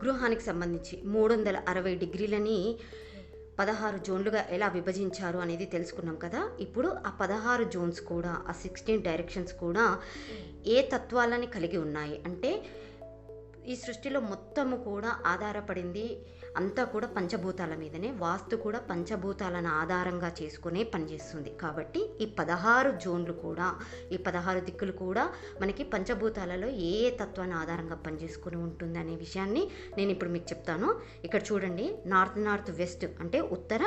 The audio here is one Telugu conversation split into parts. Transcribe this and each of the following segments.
గృహానికి సంబంధించి 360 డిగ్రీలని 16 జోన్లుగా ఎలా విభజించారు అనేది తెలుసుకున్నాం కదా. ఇప్పుడు ఆ 16 జోన్స్ కూడా, ఆ 16 డైరెక్షన్స్ కూడా ఏ తత్వాలని కలిగి ఉన్నాయి అంటే, ఈ సృష్టిలో మొత్తము కూడా ఆధారపడింది అంతా కూడా పంచభూతాల మీదనే. వాస్తు కూడా పంచభూతాలను ఆధారంగా చేసుకునే పనిచేస్తుంది. కాబట్టి ఈ 16 జోన్లు కూడా, ఈ 16 దిక్కులు కూడా మనకి పంచభూతాలలో ఏ ఏ తత్వాన్ని ఆధారంగా పనిచేసుకుని ఉంటుంది అనే విషయాన్ని నేను ఇప్పుడు మీకు చెప్తాను. ఇక్కడ చూడండి, నార్త్ వెస్ట్ అంటే ఉత్తర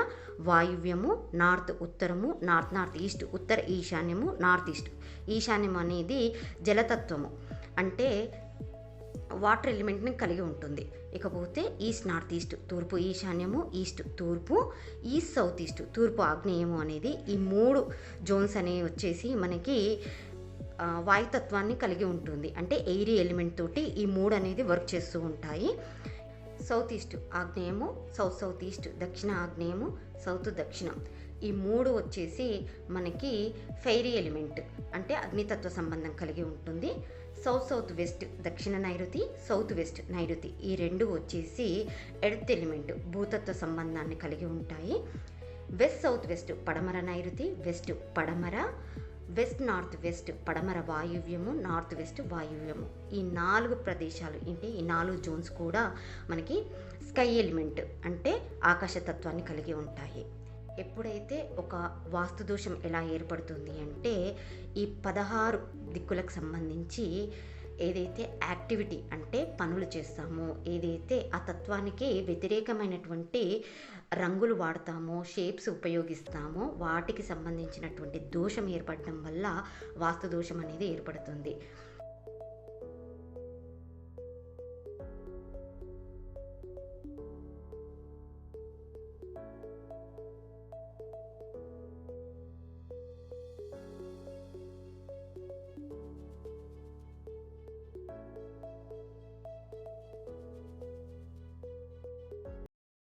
వాయువ్యము, నార్త్ ఉత్తరము, నార్త్ ఈస్ట్ ఉత్తర ఈశాన్యము, నార్త్ ఈస్ట్ ఈశాన్యం అనేది జలతత్వము అంటే వాటర్ ఎలిమెంట్ని కలిగి ఉంటుంది. ఇకపోతే ఈస్ట్ నార్త్ ఈస్ట్ తూర్పు ఈశాన్యము, ఈస్ట్ తూర్పు, ఈస్ట్ సౌత్ ఈస్ట్ తూర్పు ఆగ్నేయము అనేది ఈ 3 జోన్స్ అనేవి వచ్చేసి మనకి వాయుతత్వాన్ని కలిగి ఉంటుంది. అంటే ఎయిరీ ఎలిమెంట్ తోటి ఈ 3 అనేది వర్క్ చేస్తూ ఉంటాయి. సౌత్ ఈస్ట్ ఆగ్నేయము, సౌత్ ఈస్ట్ దక్షిణ ఆగ్నేయము, సౌత్ దక్షిణం ఈ 3 వచ్చేసి మనకి ఫైరీ ఎలిమెంట్ అంటే అగ్నితత్వ సంబంధం కలిగి ఉంటుంది. సౌత్ వెస్ట్ దక్షిణ నైరుతి, సౌత్ వెస్ట్ నైరుతి ఈ 2 వచ్చేసి ఎర్త్ ఎలిమెంట్ భూతత్వ సంబంధాన్ని కలిగి ఉంటాయి. వెస్ట్ సౌత్ వెస్ట్ పడమర నైరుతి, వెస్ట్ పడమర, వెస్ట్ నార్త్ వెస్ట్ పడమర వాయువ్యము, నార్త్ వెస్ట్ వాయువ్యము ఈ 4 ప్రదేశాలు అంటే ఈ 4 జోన్స్ కూడా మనకి స్కై ఎలిమెంట్ అంటే ఆకాశతత్వాన్ని కలిగి ఉంటాయి. ఎప్పుడైతే ఒక వాస్తు దోషం ఎలా ఏర్పడుతుంది అంటే, ఈ 16 దిక్కులకు సంబంధించి ఏదైతే యాక్టివిటీ అంటే పనులు చేస్తామో, ఏదైతే ఆ తత్వానికి వ్యతిరేకమైనటువంటి రంగులు వాడతామో, షేప్స్ ఉపయోగిస్తామో వాటికి సంబంధించినటువంటి దోషం ఏర్పడడం వల్ల వాస్తు దోషం అనేది ఏర్పడుతుంది.